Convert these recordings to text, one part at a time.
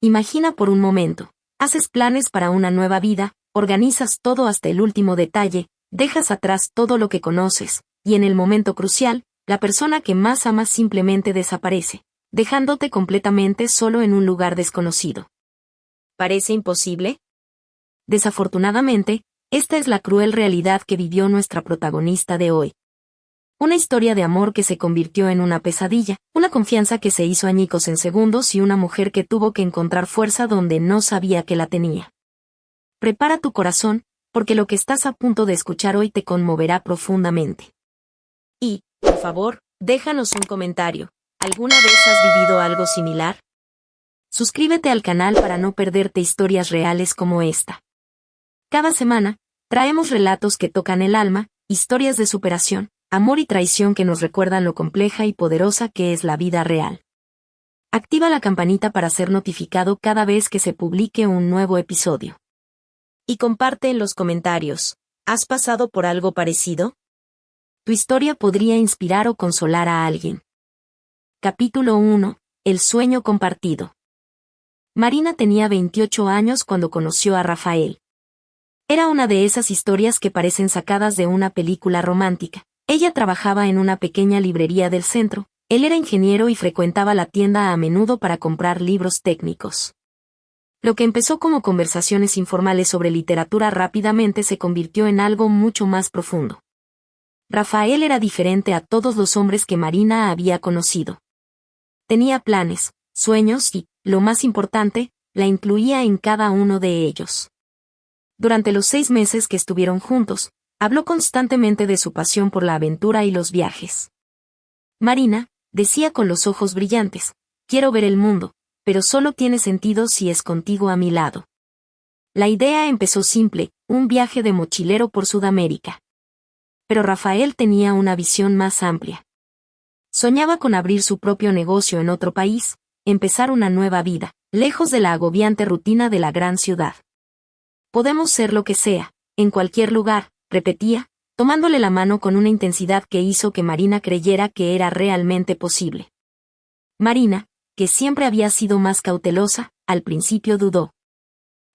Imagina por un momento. Haces planes para una nueva vida, organizas todo hasta el último detalle, dejas atrás todo lo que conoces, y en el momento crucial, la persona que más amas simplemente desaparece, dejándote completamente solo en un lugar desconocido. ¿Parece imposible? Desafortunadamente, esta es la cruel realidad que vivió nuestra protagonista de hoy. Una historia de amor que se convirtió en una pesadilla, una confianza que se hizo añicos en segundos y una mujer que tuvo que encontrar fuerza donde no sabía que la tenía. Prepara tu corazón, porque lo que estás a punto de escuchar hoy te conmoverá profundamente. Y, por favor, déjanos un comentario. ¿Alguna vez has vivido algo similar? Suscríbete al canal para no perderte historias reales como esta. Cada semana, traemos relatos que tocan el alma, historias de superación, amor y traición que nos recuerdan lo compleja y poderosa que es la vida real. Activa la campanita para ser notificado cada vez que se publique un nuevo episodio. Y comparte en los comentarios. ¿Has pasado por algo parecido? Tu historia podría inspirar o consolar a alguien. Capítulo 1. El sueño compartido. Marina tenía 28 años cuando conoció a Rafael. Era una de esas historias que parecen sacadas de una película romántica. Ella trabajaba en una pequeña librería del centro, él era ingeniero y frecuentaba la tienda a menudo para comprar libros técnicos. Lo que empezó como conversaciones informales sobre literatura rápidamente se convirtió en algo mucho más profundo. Rafael era diferente a todos los hombres que Marina había conocido. Tenía planes, sueños y, lo más importante, la incluía en cada uno de ellos. Durante los 6 meses que estuvieron juntos, habló constantemente de su pasión por la aventura y los viajes. Marina, decía con los ojos brillantes, quiero ver el mundo, pero solo tiene sentido si es contigo a mi lado. La idea empezó simple, un viaje de mochilero por Sudamérica. Pero Rafael tenía una visión más amplia. Soñaba con abrir su propio negocio en otro país, empezar una nueva vida, lejos de la agobiante rutina de la gran ciudad. Podemos ser lo que sea, en cualquier lugar, repetía, tomándole la mano con una intensidad que hizo que Marina creyera que era realmente posible. Marina, que siempre había sido más cautelosa, al principio dudó.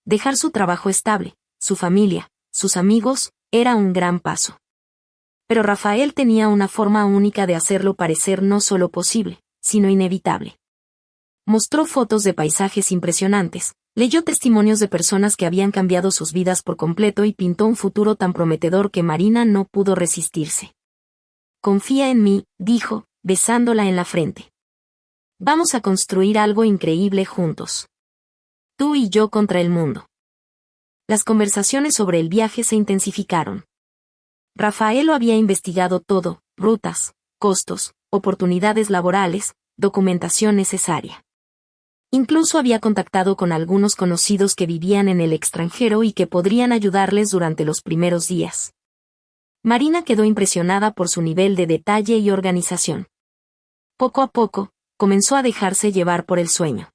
Dejar su trabajo estable, su familia, sus amigos, era un gran paso. Pero Rafael tenía una forma única de hacerlo parecer no solo posible, sino inevitable. Mostró fotos de paisajes impresionantes, leyó testimonios de personas que habían cambiado sus vidas por completo y pintó un futuro tan prometedor que Marina no pudo resistirse. Confía en mí, dijo, besándola en la frente. Vamos a construir algo increíble juntos. Tú y yo contra el mundo. Las conversaciones sobre el viaje se intensificaron. Rafael lo había investigado todo, rutas, costos, oportunidades laborales, documentación necesaria. Incluso había contactado con algunos conocidos que vivían en el extranjero y que podrían ayudarles durante los primeros días. Marina quedó impresionada por su nivel de detalle y organización. Poco a poco, comenzó a dejarse llevar por el sueño.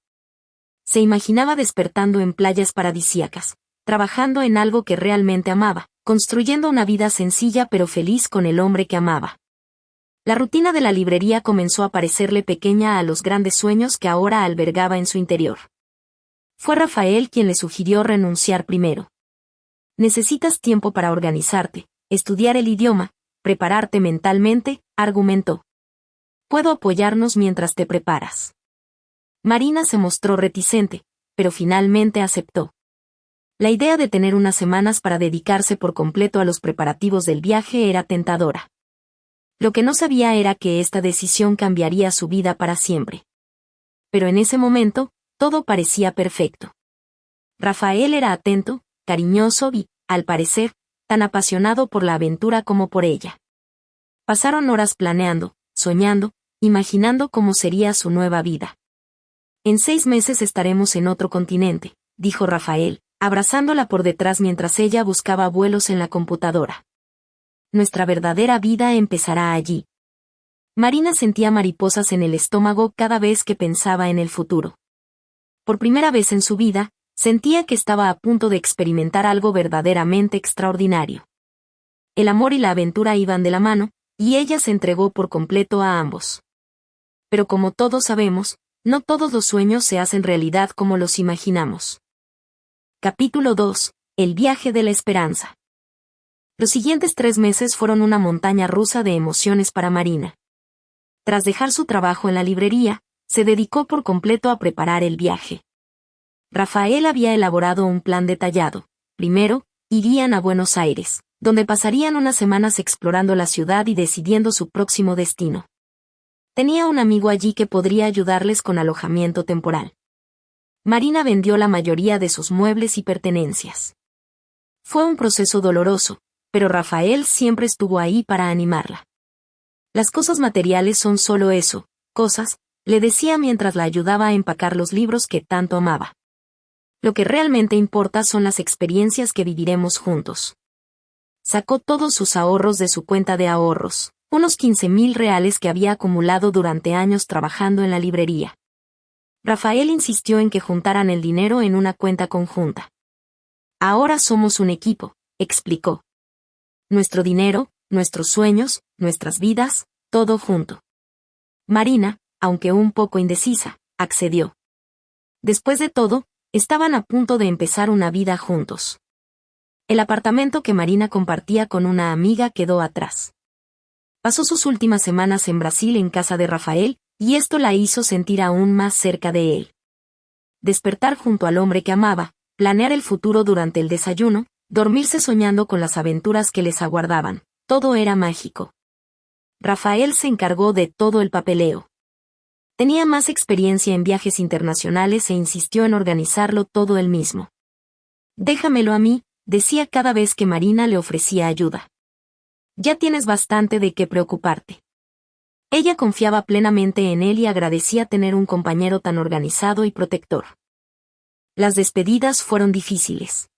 Se imaginaba despertando en playas paradisíacas, trabajando en algo que realmente amaba, construyendo una vida sencilla pero feliz con el hombre que amaba. La rutina de la librería comenzó a parecerle pequeña a los grandes sueños que ahora albergaba en su interior. Fue Rafael quien le sugirió renunciar primero. Necesitas tiempo para organizarte, estudiar el idioma, prepararte mentalmente, argumentó. Puedo apoyarnos mientras te preparas. Marina se mostró reticente, pero finalmente aceptó. La idea de tener unas semanas para dedicarse por completo a los preparativos del viaje era tentadora. Lo que no sabía era que esta decisión cambiaría su vida para siempre. Pero en ese momento, todo parecía perfecto. Rafael era atento, cariñoso y, al parecer, tan apasionado por la aventura como por ella. Pasaron horas planeando, soñando, imaginando cómo sería su nueva vida. En 6 meses estaremos en otro continente, dijo Rafael, abrazándola por detrás mientras ella buscaba vuelos en la computadora. Nuestra verdadera vida empezará allí. Marina sentía mariposas en el estómago cada vez que pensaba en el futuro. Por primera vez en su vida, sentía que estaba a punto de experimentar algo verdaderamente extraordinario. El amor y la aventura iban de la mano, y ella se entregó por completo a ambos. Pero como todos sabemos, No todos los sueños se hacen realidad como los imaginamos. Capítulo 2. El viaje de la esperanza. Los siguientes 3 meses fueron una montaña rusa de emociones para Marina. Tras dejar su trabajo en la librería, se dedicó por completo a preparar el viaje. Rafael había elaborado un plan detallado. Primero, irían a Buenos Aires, donde pasarían unas semanas explorando la ciudad y decidiendo su próximo destino. Tenía un amigo allí que podría ayudarles con alojamiento temporal. Marina vendió la mayoría de sus muebles y pertenencias. Fue un proceso doloroso, pero Rafael siempre estuvo ahí para animarla. Las cosas materiales son solo eso, cosas, le decía mientras la ayudaba a empacar los libros que tanto amaba. Lo que realmente importa son las experiencias que viviremos juntos. Sacó todos sus ahorros de su cuenta de ahorros, unos 15.000 reales que había acumulado durante años trabajando en la librería. Rafael insistió en que juntaran el dinero en una cuenta conjunta. Ahora somos un equipo, explicó. Nuestro dinero, nuestros sueños, nuestras vidas, todo junto. Marina, aunque un poco indecisa, accedió. Después de todo, estaban a punto de empezar una vida juntos. El apartamento que Marina compartía con una amiga quedó atrás. Pasó sus últimas semanas en Brasil en casa de Rafael, y esto la hizo sentir aún más cerca de él. Despertar junto al hombre que amaba, planear el futuro durante el desayuno, dormirse soñando con las aventuras que les aguardaban, todo era mágico. Rafael se encargó de todo el papeleo. Tenía más experiencia en viajes internacionales e insistió en organizarlo todo él mismo. Déjamelo a mí, decía cada vez que Marina le ofrecía ayuda. Ya tienes bastante de qué preocuparte. Ella confiaba plenamente en él y agradecía tener un compañero tan organizado y protector. Las despedidas fueron difíciles.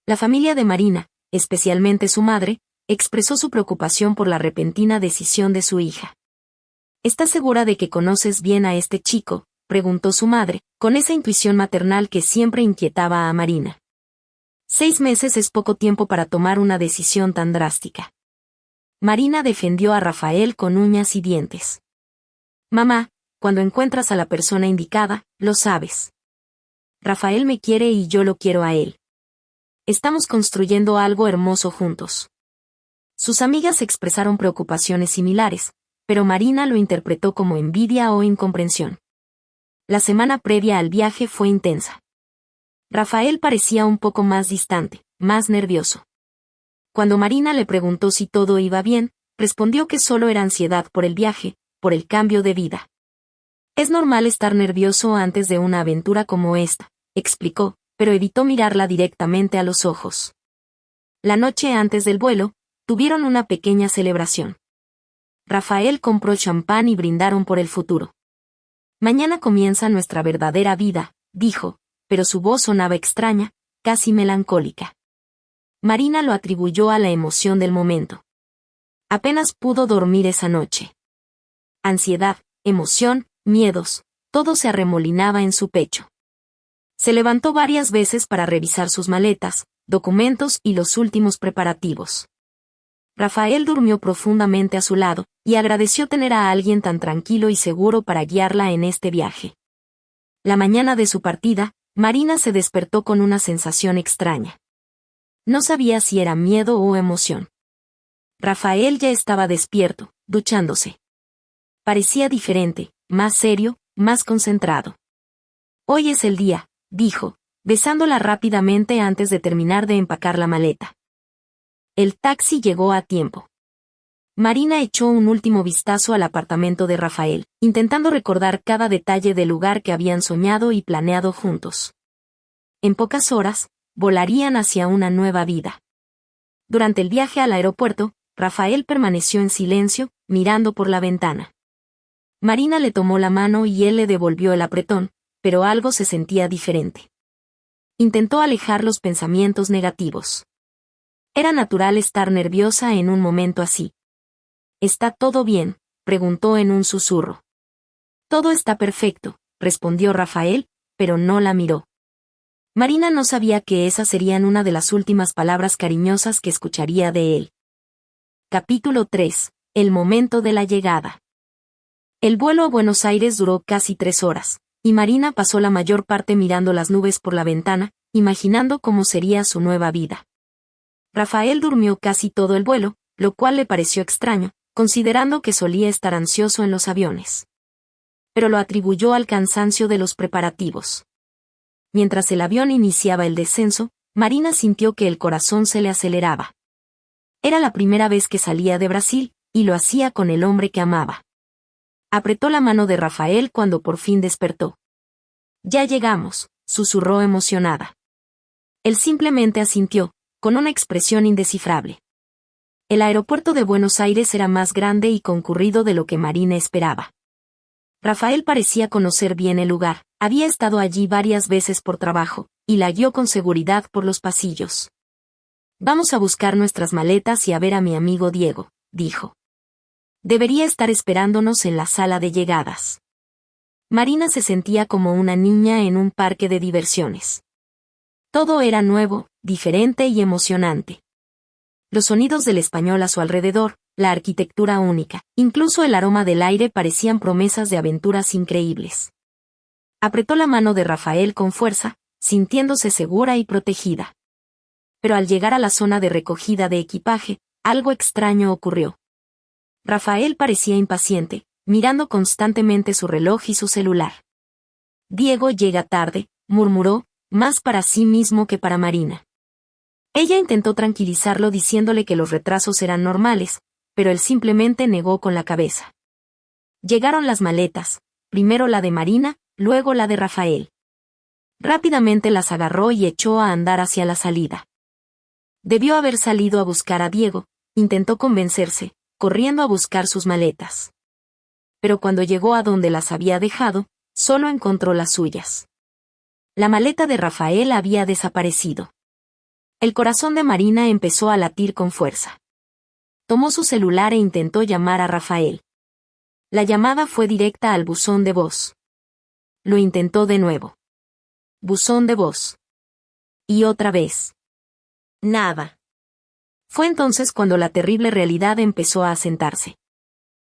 La familia de Marina, especialmente su madre, expresó su preocupación por la repentina decisión de su hija. ¿Estás segura de que conoces bien a este chico?, preguntó su madre, con esa intuición maternal que siempre inquietaba a Marina. 6 meses es poco tiempo para tomar una decisión tan drástica. Marina defendió a Rafael con uñas y dientes. Mamá, cuando encuentras a la persona indicada, lo sabes. Rafael me quiere y yo lo quiero a él. Estamos construyendo algo hermoso juntos. Sus amigas expresaron preocupaciones similares, pero Marina lo interpretó como envidia o incomprensión. La semana previa al viaje fue intensa. Rafael parecía un poco más distante, más nervioso. Cuando Marina le preguntó si todo iba bien, respondió que solo era ansiedad por el viaje, por el cambio de vida. Es normal estar nervioso antes de una aventura como esta, explicó, pero evitó mirarla directamente a los ojos. La noche antes del vuelo, tuvieron una pequeña celebración. Rafael compró champán y brindaron por el futuro. Mañana comienza nuestra verdadera vida, dijo, pero su voz sonaba extraña, casi melancólica. Marina lo atribuyó a la emoción del momento. Apenas pudo dormir esa noche. Ansiedad, emoción, miedos, todo se arremolinaba en su pecho. Se levantó varias veces para revisar sus maletas, documentos y los últimos preparativos. Rafael durmió profundamente a su lado, y agradeció tener a alguien tan tranquilo y seguro para guiarla en este viaje. La mañana de su partida, Marina se despertó con una sensación extraña. No sabía si era miedo o emoción. Rafael ya estaba despierto, duchándose. Parecía diferente, más serio, más concentrado. Hoy es el día, dijo, besándola rápidamente antes de terminar de empacar la maleta. El taxi llegó a tiempo. Marina echó un último vistazo al apartamento de Rafael, intentando recordar cada detalle del lugar que habían soñado y planeado juntos. En pocas horas, volarían hacia una nueva vida. Durante el viaje al aeropuerto, Rafael permaneció en silencio, mirando por la ventana. Marina le tomó la mano y él le devolvió el apretón, pero algo se sentía diferente. Intentó alejar los pensamientos negativos. Era natural estar nerviosa en un momento así. ¿Está todo bien?, preguntó en un susurro. Todo está perfecto, respondió Rafael, pero no la miró. Marina no sabía que esas serían una de las últimas palabras cariñosas que escucharía de él. Capítulo 3. El momento de la llegada. El vuelo a Buenos Aires duró casi 3 horas, y Marina pasó la mayor parte mirando las nubes por la ventana, imaginando cómo sería su nueva vida. Rafael durmió casi todo el vuelo, lo cual le pareció extraño, considerando que solía estar ansioso en los aviones. Pero lo atribuyó al cansancio de los preparativos. Mientras el avión iniciaba el descenso, Marina sintió que el corazón se le aceleraba. Era la primera vez que salía de Brasil, y lo hacía con el hombre que amaba. Apretó la mano de Rafael cuando por fin despertó. «Ya llegamos», susurró emocionada. Él simplemente asintió, con una expresión indescifrable. El aeropuerto de Buenos Aires era más grande y concurrido de lo que Marina esperaba. Rafael parecía conocer bien el lugar, había estado allí varias veces por trabajo, y la guió con seguridad por los pasillos. «Vamos a buscar nuestras maletas y a ver a mi amigo Diego», dijo. «Debería estar esperándonos en la sala de llegadas». Marina se sentía como una niña en un parque de diversiones. Todo era nuevo, diferente y emocionante. Los sonidos del español a su alrededor, la arquitectura única, incluso el aroma del aire parecían promesas de aventuras increíbles. Apretó la mano de Rafael con fuerza, sintiéndose segura y protegida. Pero al llegar a la zona de recogida de equipaje, algo extraño ocurrió. Rafael parecía impaciente, mirando constantemente su reloj y su celular. «Diego llega tarde», murmuró, más para sí mismo que para Marina. Ella intentó tranquilizarlo diciéndole que los retrasos eran normales, pero él simplemente negó con la cabeza. Llegaron las maletas, primero la de Marina, luego la de Rafael. Rápidamente las agarró y echó a andar hacia la salida. Debió haber salido a buscar a Diego, intentó convencerse, corriendo a buscar sus maletas. Pero cuando llegó a donde las había dejado, solo encontró las suyas. La maleta de Rafael había desaparecido. El corazón de Marina empezó a latir con fuerza. Tomó su celular e intentó llamar a Rafael. La llamada fue directa al buzón de voz. Lo intentó de nuevo. Buzón de voz. Y otra vez. Nada. Fue entonces cuando la terrible realidad empezó a asentarse.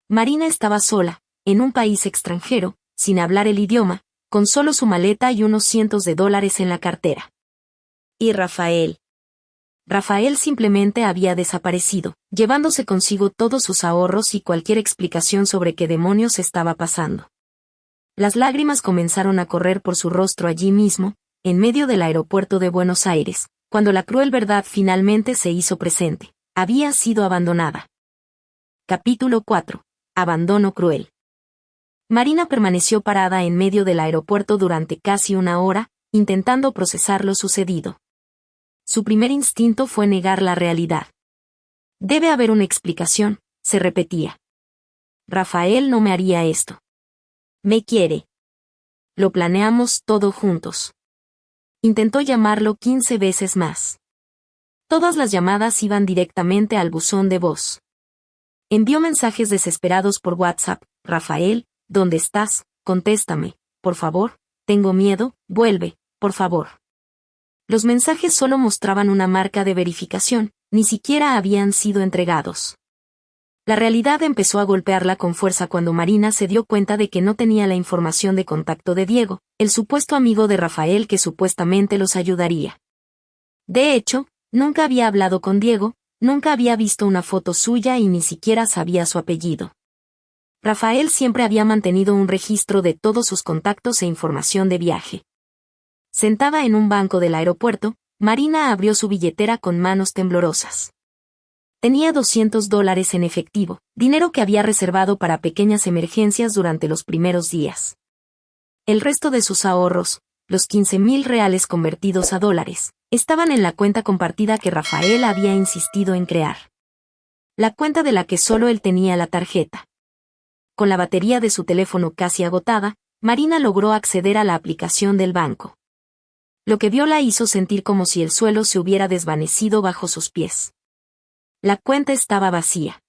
Marina estaba sola, en un país extranjero, sin hablar el idioma, con solo su maleta y unos cientos de dólares en la cartera. ¿Y Rafael? Rafael simplemente había desaparecido, llevándose consigo todos sus ahorros y cualquier explicación sobre qué demonios estaba pasando. Las lágrimas comenzaron a correr por su rostro allí mismo, en medio del aeropuerto de Buenos Aires, cuando la cruel verdad finalmente se hizo presente. Había sido abandonada. Capítulo 4. Abandono cruel. Marina permaneció parada en medio del aeropuerto durante casi una hora, intentando procesar lo sucedido. Su primer instinto fue negar la realidad. Debe haber una explicación, se repetía. Rafael no me haría esto. Me quiere. Lo planeamos todo juntos. Intentó llamarlo 15 veces más. Todas las llamadas iban directamente al buzón de voz. Envió mensajes desesperados por WhatsApp. Rafael, ¿dónde estás? Contéstame, por favor, tengo miedo, vuelve, por favor. Los mensajes solo mostraban una marca de verificación, ni siquiera habían sido entregados. La realidad empezó a golpearla con fuerza cuando Marina se dio cuenta de que no tenía la información de contacto de Diego, el supuesto amigo de Rafael que supuestamente los ayudaría. De hecho, nunca había hablado con Diego, nunca había visto una foto suya y ni siquiera sabía su apellido. Rafael siempre había mantenido un registro de todos sus contactos e información de viaje. Sentada en un banco del aeropuerto, Marina abrió su billetera con manos temblorosas. Tenía $200 en efectivo, dinero que había reservado para pequeñas emergencias durante los primeros días. El resto de sus ahorros, los 15.000 reales convertidos a dólares, estaban en la cuenta compartida que Rafael había insistido en crear. La cuenta de la que solo él tenía la tarjeta. Con la batería de su teléfono casi agotada, Marina logró acceder a la aplicación del banco. Lo que vio la hizo sentir como si el suelo se hubiera desvanecido bajo sus pies. La cuenta estaba vacía.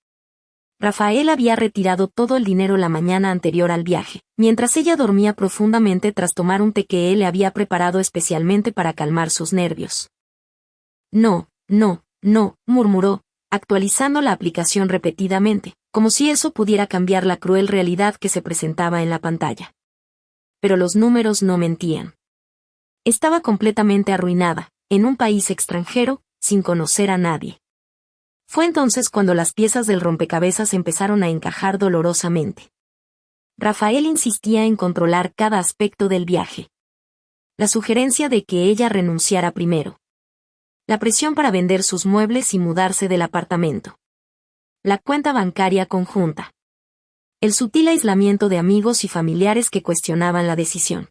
Rafael había retirado todo el dinero la mañana anterior al viaje, mientras ella dormía profundamente tras tomar un té que él le había preparado especialmente para calmar sus nervios. No, murmuró, actualizando la aplicación repetidamente, como si eso pudiera cambiar la cruel realidad que se presentaba en la pantalla. Pero los números no mentían. Estaba completamente arruinada, en un país extranjero, sin conocer a nadie. Fue entonces cuando las piezas del rompecabezas empezaron a encajar dolorosamente. Rafael insistía en controlar cada aspecto del viaje. La sugerencia de que ella renunciara primero. La presión para vender sus muebles y mudarse del apartamento. La cuenta bancaria conjunta. El sutil aislamiento de amigos y familiares que cuestionaban la decisión.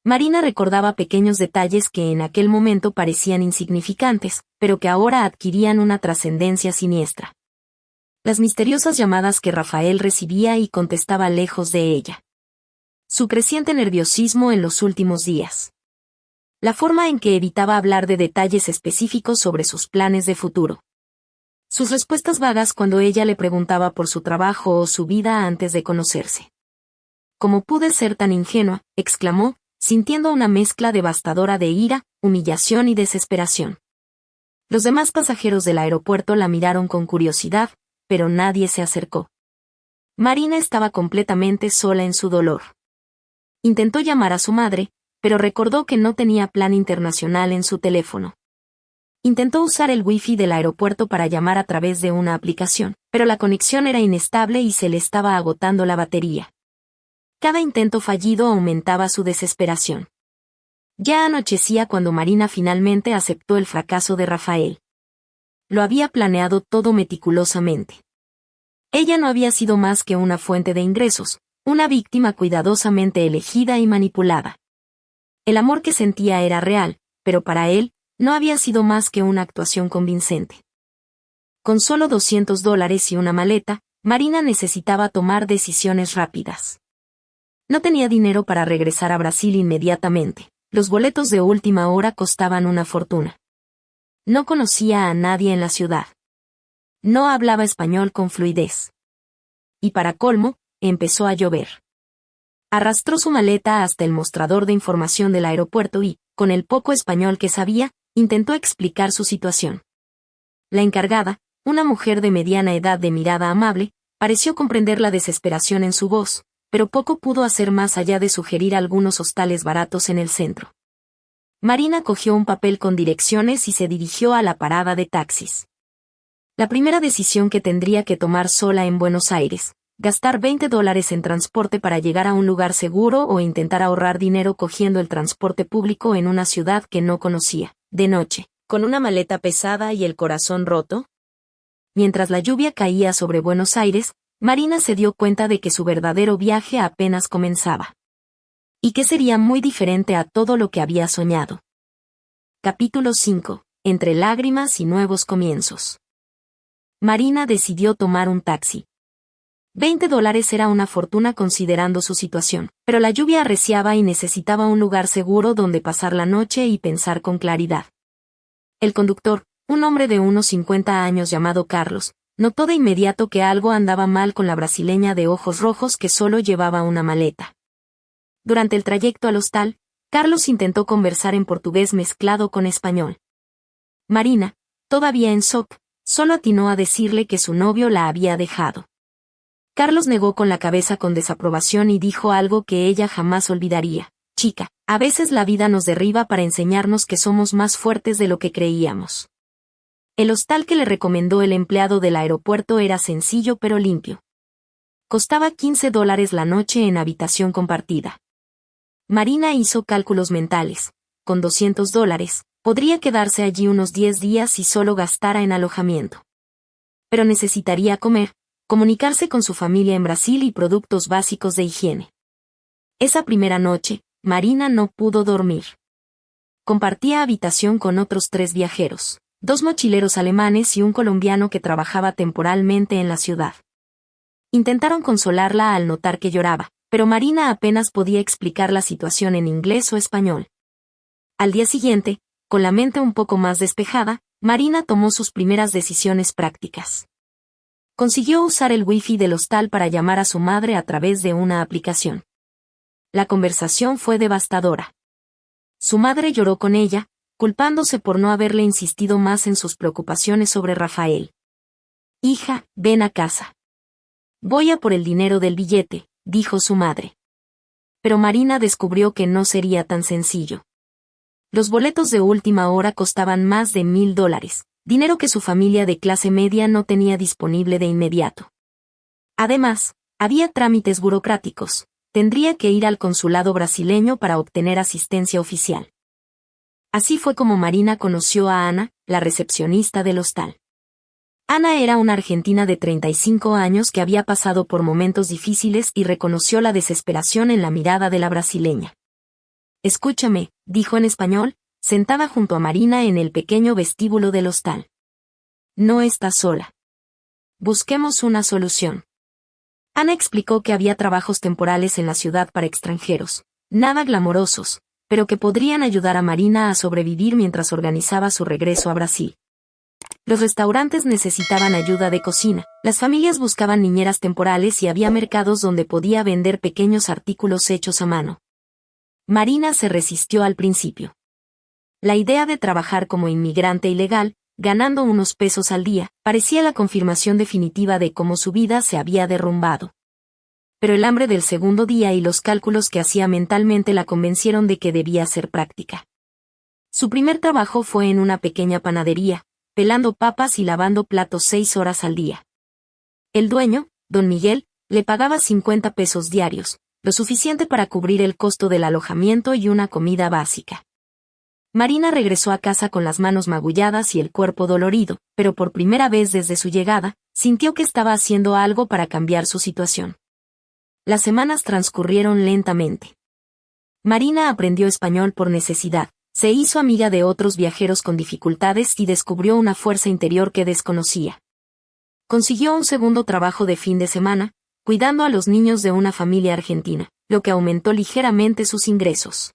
Marina recordaba pequeños detalles que en aquel momento parecían insignificantes, pero que ahora adquirían una trascendencia siniestra. Las misteriosas llamadas que Rafael recibía y contestaba lejos de ella. Su creciente nerviosismo en los últimos días. La forma en que evitaba hablar de detalles específicos sobre sus planes de futuro. Sus respuestas vagas cuando ella le preguntaba por su trabajo o su vida antes de conocerse. «¿Cómo pude ser tan ingenua?», exclamó, sintiendo una mezcla devastadora de ira, humillación y desesperación. Los demás pasajeros del aeropuerto la miraron con curiosidad, pero nadie se acercó. Marina estaba completamente sola en su dolor. Intentó llamar a su madre, pero recordó que no tenía plan internacional en su teléfono. Intentó usar el wifi del aeropuerto para llamar a través de una aplicación, pero la conexión era inestable y se le estaba agotando la batería. Cada intento fallido aumentaba su desesperación. Ya anochecía cuando Marina finalmente aceptó el fracaso de Rafael. Lo había planeado todo meticulosamente. Ella no había sido más que una fuente de ingresos, una víctima cuidadosamente elegida y manipulada. El amor que sentía era real, pero para él, no había sido más que una actuación convincente. Con solo $200 y una maleta, Marina necesitaba tomar decisiones rápidas. No tenía dinero para regresar a Brasil inmediatamente. Los boletos de última hora costaban una fortuna. No conocía a nadie en la ciudad. No hablaba español con fluidez. Y para colmo, empezó a llover. Arrastró su maleta hasta el mostrador de información del aeropuerto y, con el poco español que sabía, intentó explicar su situación. La encargada, una mujer de mediana edad de mirada amable, pareció comprender la desesperación en su voz, pero poco pudo hacer más allá de sugerir algunos hostales baratos en el centro. Marina cogió un papel con direcciones y se dirigió a la parada de taxis. La primera decisión que tendría que tomar sola en Buenos Aires, gastar $20 en transporte para llegar a un lugar seguro o intentar ahorrar dinero cogiendo el transporte público en una ciudad que no conocía, de noche, con una maleta pesada y el corazón roto. Mientras la lluvia caía sobre Buenos Aires, Marina se dio cuenta de que su verdadero viaje apenas comenzaba. Y que sería muy diferente a todo lo que había soñado. Capítulo 5. Entre lágrimas y nuevos comienzos. Marina decidió tomar un taxi. $20 era una fortuna considerando su situación, pero la lluvia arreciaba y necesitaba un lugar seguro donde pasar la noche y pensar con claridad. El conductor, un hombre de unos 50 años llamado Carlos, notó de inmediato que algo andaba mal con la brasileña de ojos rojos que solo llevaba una maleta. Durante el trayecto al hostal, Carlos intentó conversar en portugués mezclado con español. Marina, todavía en shock, solo atinó a decirle que su novio la había dejado. Carlos negó con la cabeza con desaprobación y dijo algo que ella jamás olvidaría. «Chica, a veces la vida nos derriba para enseñarnos que somos más fuertes de lo que creíamos». El hostal que le recomendó el empleado del aeropuerto era sencillo pero limpio. Costaba $15 la noche en habitación compartida. Marina hizo cálculos mentales. Con $200, podría quedarse allí unos 10 días y solo gastara en alojamiento. Pero necesitaría comer, comunicarse con su familia en Brasil y productos básicos de higiene. Esa primera noche, Marina no pudo dormir. Compartía habitación con otros 3 viajeros. 2 mochileros alemanes y un colombiano que trabajaba temporalmente en la ciudad. Intentaron consolarla al notar que lloraba, pero Marina apenas podía explicar la situación en inglés o español. Al día siguiente, con la mente un poco más despejada, Marina tomó sus primeras decisiones prácticas. Consiguió usar el wifi del hostal para llamar a su madre a través de una aplicación. La conversación fue devastadora. Su madre lloró con ella, culpándose por no haberle insistido más en sus preocupaciones sobre Rafael. «Hija, ven a casa. Voy a por el dinero del billete, dijo su madre. Pero Marina descubrió que no sería tan sencillo. Los boletos de última hora costaban más de $1,000, dinero que su familia de clase media no tenía disponible de inmediato. Además, había trámites burocráticos. Tendría que ir al consulado brasileño para obtener asistencia oficial. Así fue como Marina conoció a Ana, la recepcionista del hostal. Ana era una argentina de 35 años que había pasado por momentos difíciles y reconoció la desesperación en la mirada de la brasileña. Escúchame, dijo en español, sentada junto a Marina en el pequeño vestíbulo del hostal. No estás sola. Busquemos una solución. Ana explicó que había trabajos temporales en la ciudad para extranjeros, nada glamorosos, pero que podrían ayudar a Marina a sobrevivir mientras organizaba su regreso a Brasil. Los restaurantes necesitaban ayuda de cocina, las familias buscaban niñeras temporales y había mercados donde podía vender pequeños artículos hechos a mano. Marina se resistió al principio. La idea de trabajar como inmigrante ilegal, ganando unos pesos al día, parecía la confirmación definitiva de cómo su vida se había derrumbado. Pero el hambre del segundo día y los cálculos que hacía mentalmente la convencieron de que debía ser práctica. Su primer trabajo fue en una pequeña panadería, pelando papas y lavando platos 6 horas al día. El dueño, don Miguel, le pagaba 50 pesos diarios, lo suficiente para cubrir el costo del alojamiento y una comida básica. Marina regresó a casa con las manos magulladas y el cuerpo dolorido, pero por primera vez desde su llegada, sintió que estaba haciendo algo para cambiar su situación. Las semanas transcurrieron lentamente. Marina aprendió español por necesidad, se hizo amiga de otros viajeros con dificultades y descubrió una fuerza interior que desconocía. Consiguió un segundo trabajo de fin de semana, cuidando a los niños de una familia argentina, lo que aumentó ligeramente sus ingresos.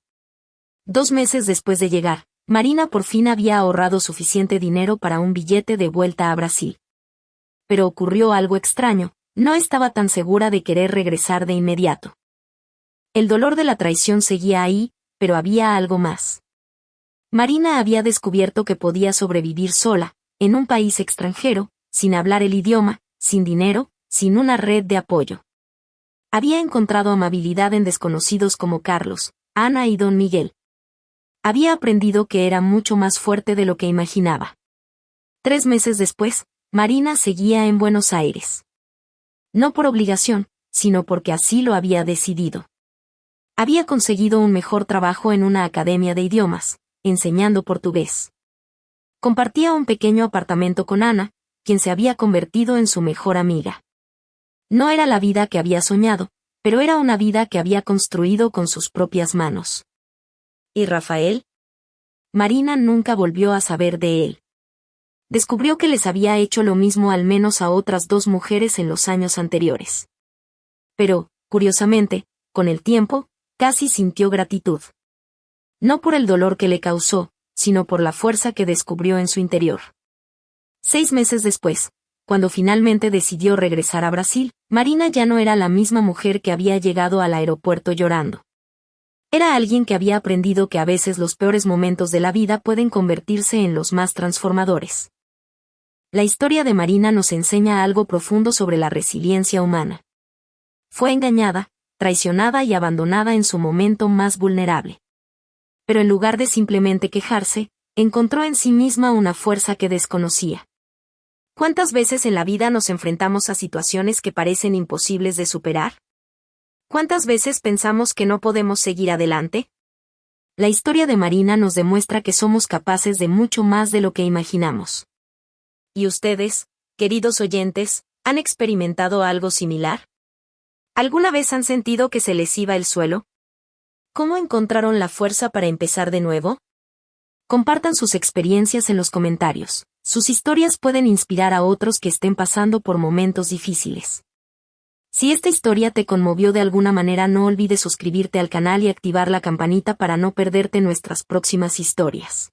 2 meses después de llegar, Marina por fin había ahorrado suficiente dinero para un billete de vuelta a Brasil. Pero ocurrió algo extraño, no estaba tan segura de querer regresar de inmediato. El dolor de la traición seguía ahí, pero había algo más. Marina había descubierto que podía sobrevivir sola, en un país extranjero, sin hablar el idioma, sin dinero, sin una red de apoyo. Había encontrado amabilidad en desconocidos como Carlos, Ana y don Miguel. Había aprendido que era mucho más fuerte de lo que imaginaba. 3 meses después, Marina seguía en Buenos Aires. No por obligación, sino porque así lo había decidido. Había conseguido un mejor trabajo en una academia de idiomas, enseñando portugués. Compartía un pequeño apartamento con Ana, quien se había convertido en su mejor amiga. No era la vida que había soñado, pero era una vida que había construido con sus propias manos. ¿Y Rafael? Marina nunca volvió a saber de él. Descubrió que les había hecho lo mismo al menos a otras 2 mujeres en los años anteriores. Pero, curiosamente, con el tiempo, casi sintió gratitud. No por el dolor que le causó, sino por la fuerza que descubrió en su interior. 6 meses después, cuando finalmente decidió regresar a Brasil, Marina ya no era la misma mujer que había llegado al aeropuerto llorando. Era alguien que había aprendido que a veces los peores momentos de la vida pueden convertirse en los más transformadores. La historia de Marina nos enseña algo profundo sobre la resiliencia humana. Fue engañada, traicionada y abandonada en su momento más vulnerable. Pero en lugar de simplemente quejarse, encontró en sí misma una fuerza que desconocía. ¿Cuántas veces en la vida nos enfrentamos a situaciones que parecen imposibles de superar? ¿Cuántas veces pensamos que no podemos seguir adelante? La historia de Marina nos demuestra que somos capaces de mucho más de lo que imaginamos. ¿Y ustedes, queridos oyentes, han experimentado algo similar? ¿Alguna vez han sentido que se les iba el suelo? ¿Cómo encontraron la fuerza para empezar de nuevo? Compartan sus experiencias en los comentarios. Sus historias pueden inspirar a otros que estén pasando por momentos difíciles. Si esta historia te conmovió de alguna manera, no olvides suscribirte al canal y activar la campanita para no perderte nuestras próximas historias.